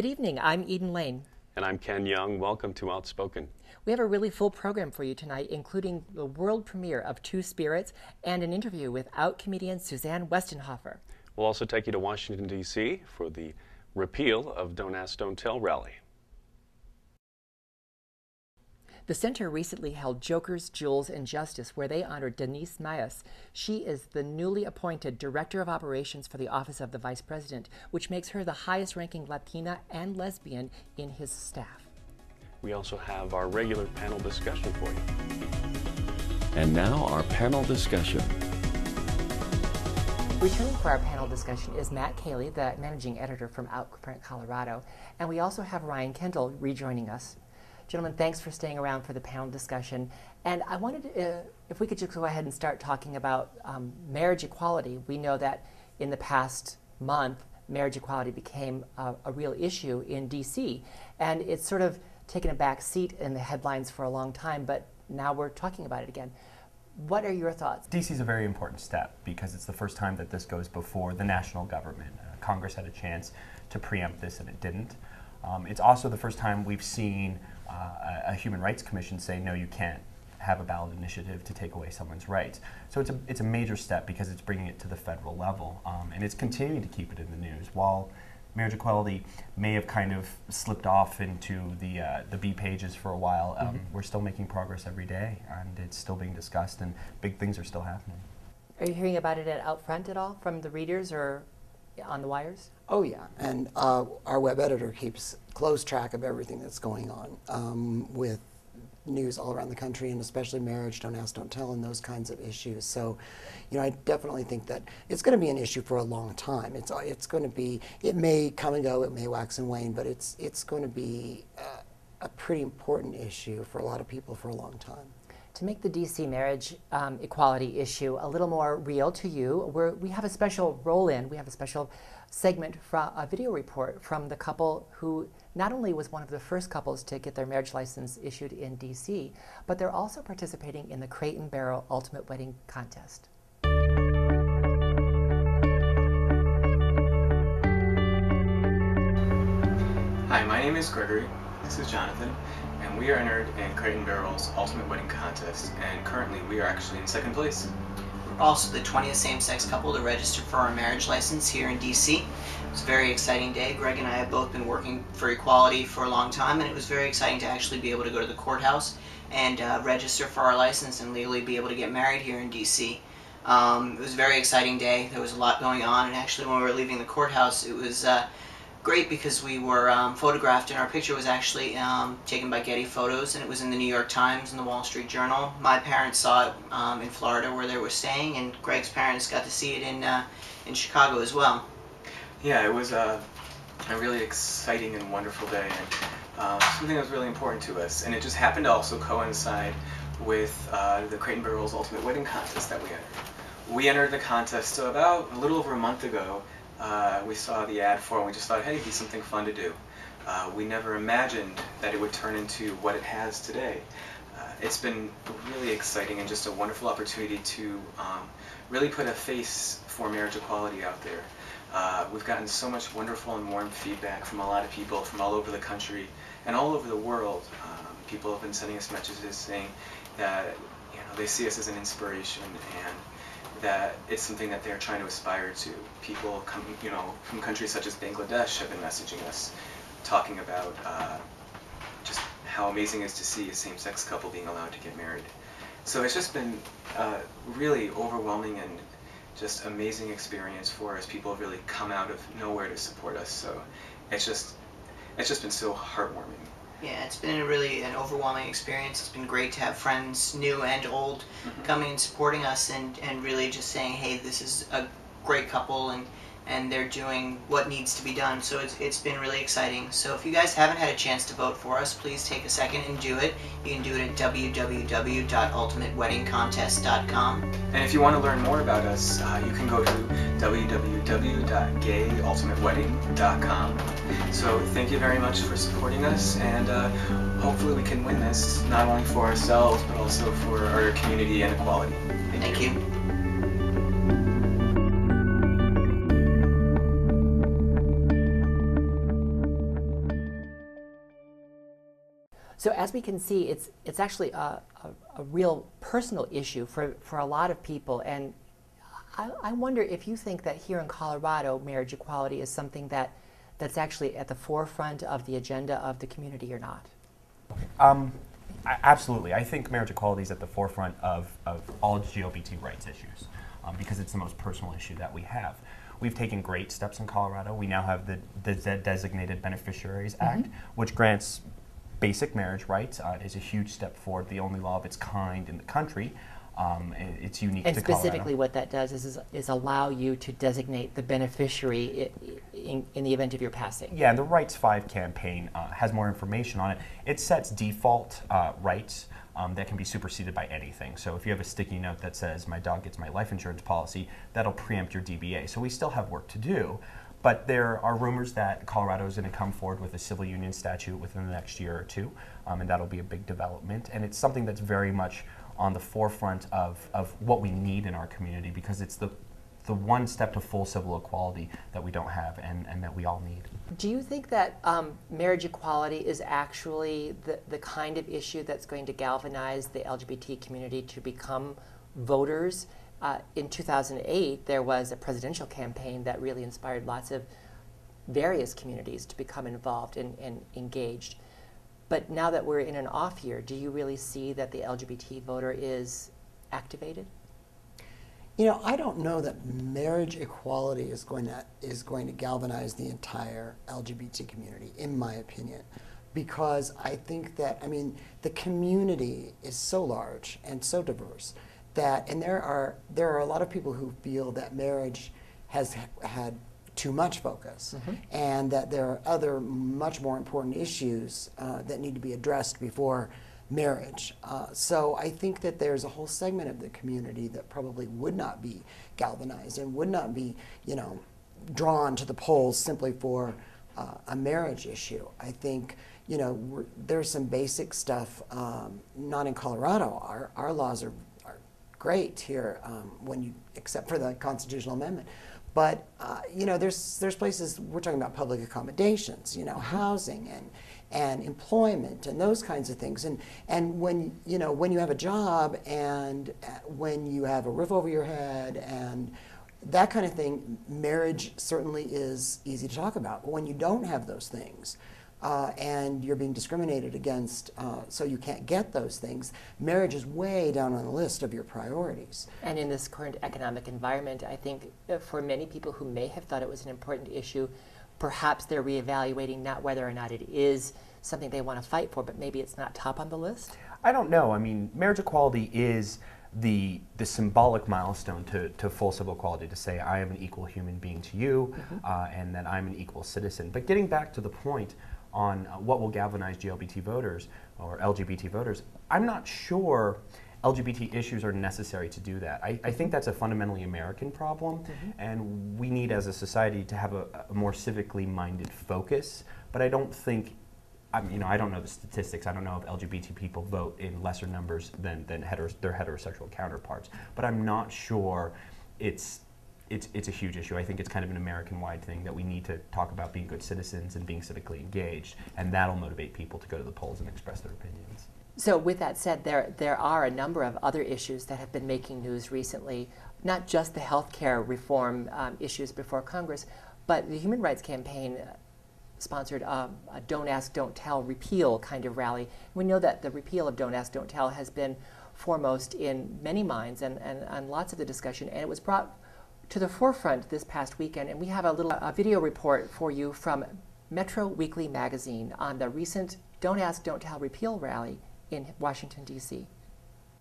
Good evening. I'm Eden Lane. And I'm Ken Young. Welcome to Outspoken. We have a really full program for you tonight, including the world premiere of Two Spirits and an interview with out comedian Suzanne Westenhofer. We'll also take you to Washington, D.C. for the repeal of Don't Ask, Don't Tell rally. The Center recently held Jokers, Jewels, and Justice, where they honored Denise Mayas. She is the newly appointed Director of Operations for the Office of the Vice President, which makes her the highest-ranking Latina and lesbian in his staff. We also have our regular panel discussion for you. And now our panel discussion. Returning for our panel discussion is Matt Cayley, the managing editor from Outprint, Colorado, and we also have Ryan Kendall rejoining us. Gentlemen, thanks for staying around for the panel discussion. And I wanted, if we could just go ahead and start talking about marriage equality. We know that in the past month, marriage equality became a real issue in D.C. And it's sort of taken a back seat in the headlines for a long time, but now we're talking about it again. What are your thoughts? D.C. is a very important step because it's the first time that this goes before the national government. Congress had a chance to preempt this and it didn't. It's also the first time we've seen a Human Rights Commission say, no, you can't have a ballot initiative to take away someone's rights. So it's a major step because it's bringing it to the federal level, and it's continuing to keep it in the news. While marriage equality may have kind of slipped off into the B pages for a while, we're still making progress every day, and it's still being discussed, and big things are still happening. Are you hearing about it out front at all from the readers or on the wires? Oh yeah, and our web editor keeps close track of everything that's going on with news all around the country, and especially marriage, don't ask, don't tell, and those kinds of issues. So, you know, I definitely think that it's going to be an issue for a long time. It's going to be, it may come and go, it may wax and wane, but it's going to be a pretty important issue for a lot of people for a long time. To make the D.C. marriage equality issue a little more real to you, we have a special roll-in, we have a special segment from a video report from the couple who not only was one of the first couples to get their marriage license issued in D.C., but they're also participating in the Crate and Barrel Ultimate Wedding Contest. Hi, my name is Gregory. This is Jonathan. And we are entered in Crate and Barrel's Ultimate Wedding Contest, and currently we are actually in second place. We're also the 20th same-sex couple to register for our marriage license here in D.C. It was a very exciting day. Greg and I have both been working for equality for a long time, and it was very exciting to actually be able to go to the courthouse and register for our license and legally be able to get married here in D.C. It was a very exciting day. There was a lot going on, and actually when we were leaving the courthouse, it was great because we were photographed, and our picture was actually taken by Getty Photos, and it was in the New York Times and the Wall Street Journal. My parents saw it in Florida where they were staying, and Greg's parents got to see it in Chicago as well. Yeah, it was a really exciting and wonderful day, and something that was really important to us. And it just happened to also coincide with the Crate and Barrel's Ultimate Wedding Contest that we entered. We entered the contest about a little over a month ago. We saw the ad for it, and we just thought, hey, it'd be something fun to do. We never imagined that it would turn into what it has today. It's been really exciting and just a wonderful opportunity to really put a face for marriage equality out there. We've gotten so much wonderful and warm feedback from a lot of people from all over the country and all over the world. People have been sending us messages saying that they see us as an inspiration and that it's something that they're trying to aspire to. People from countries such as Bangladesh have been messaging us, talking about just how amazing it is to see a same-sex couple being allowed to get married. So it's just been really overwhelming and just amazing experience for us. People have really come out of nowhere to support us. So it's just been so heartwarming. Yeah, it's been an overwhelming experience. It's been great to have friends, new and old, coming and supporting us and really just saying, hey, this is a great couple and they're doing what needs to be done. So it's been really exciting. So if you guys haven't had a chance to vote for us, please take a second and do it. You can do it at www.ultimateweddingcontest.com. And if you want to learn more about us, you can go to www.gayultimatewedding.com. So thank you very much for supporting us, and hopefully we can win this, not only for ourselves, but also for our community and equality. Thank you. So as we can see, it's actually a real personal issue for a lot of people. And I wonder if you think that here in Colorado, marriage equality is something that's actually at the forefront of the agenda of the community or not. Absolutely. I think marriage equality is at the forefront of all LGBT rights issues because it's the most personal issue that we have. We've taken great steps in Colorado. We now have the Designated Beneficiaries Act, which grants basic marriage rights. Is a huge step forward, the only law of its kind in the country. It's unique to Colorado. And specifically what that does is allow you to designate the beneficiary in the event of your passing. Yeah, and the Rights 5 campaign has more information on it. It sets default rights that can be superseded by anything. So if you have a sticky note that says, my dog gets my life insurance policy, that'll preempt your DBA. So we still have work to do. But there are rumors that Colorado is going to come forward with a civil union statute within the next year or two, and that'll be a big development. And it's something that's very much on the forefront of what we need in our community because it's the one step to full civil equality that we don't have and that we all need. Do you think that marriage equality is actually the kind of issue that's going to galvanize the LGBT community to become voters? In 2008, there was a presidential campaign that really inspired lots of various communities to become involved and engaged. But now that we're in an off year, do you really see that the LGBT voter is activated? You know, I don't know that marriage equality is going to galvanize the entire LGBT community, in my opinion, because I think that, I mean, the community is so large and so diverse that, and there are a lot of people who feel that marriage has had too much focus, and that there are other much more important issues that need to be addressed before marriage. So I think that there's a whole segment of the community that probably would not be galvanized and would not be, you know, drawn to the polls simply for a marriage issue. I think, you know, there's some basic stuff, not in Colorado. Our laws are great here when you, except for the constitutional amendment. But you know, there's places we're talking about public accommodations, you know, housing and employment and those kinds of things. And when you have a job and when you have a roof over your head and that kind of thing, marriage certainly is easy to talk about. But when you don't have those things and you're being discriminated against, so you can't get those things, marriage is way down on the list of your priorities. And in this current economic environment, I think for many people who may have thought it was an important issue, perhaps they're reevaluating not whether or not it is something they want to fight for, but maybe it's not top on the list? I don't know. I mean, marriage equality is the symbolic milestone to full civil equality, to say I am an equal human being to you and that I'm an equal citizen. But getting back to the point on what will galvanize LGBT voters or LGBT voters, I'm not sure LGBT issues are necessary to do that. I think that's a fundamentally American problem, and we need as a society to have a more civically minded focus, but I don't think, I don't know the statistics. I don't know if LGBT people vote in lesser numbers than their heterosexual counterparts, but I'm not sure it's a huge issue. I think it's kind of an American-wide thing that we need to talk about being good citizens and being civically engaged, and that'll motivate people to go to the polls and express their opinions. So with that said, there are a number of other issues that have been making news recently, not just the healthcare reform issues before Congress, but the Human Rights Campaign sponsored a Don't Ask, Don't Tell repeal kind of rally. We know that the repeal of Don't Ask, Don't Tell has been foremost in many minds and lots of the discussion, and it was brought to the forefront this past weekend, and we have a little video report for you from Metro Weekly magazine on the recent Don't Ask, Don't Tell repeal rally in Washington, D.C.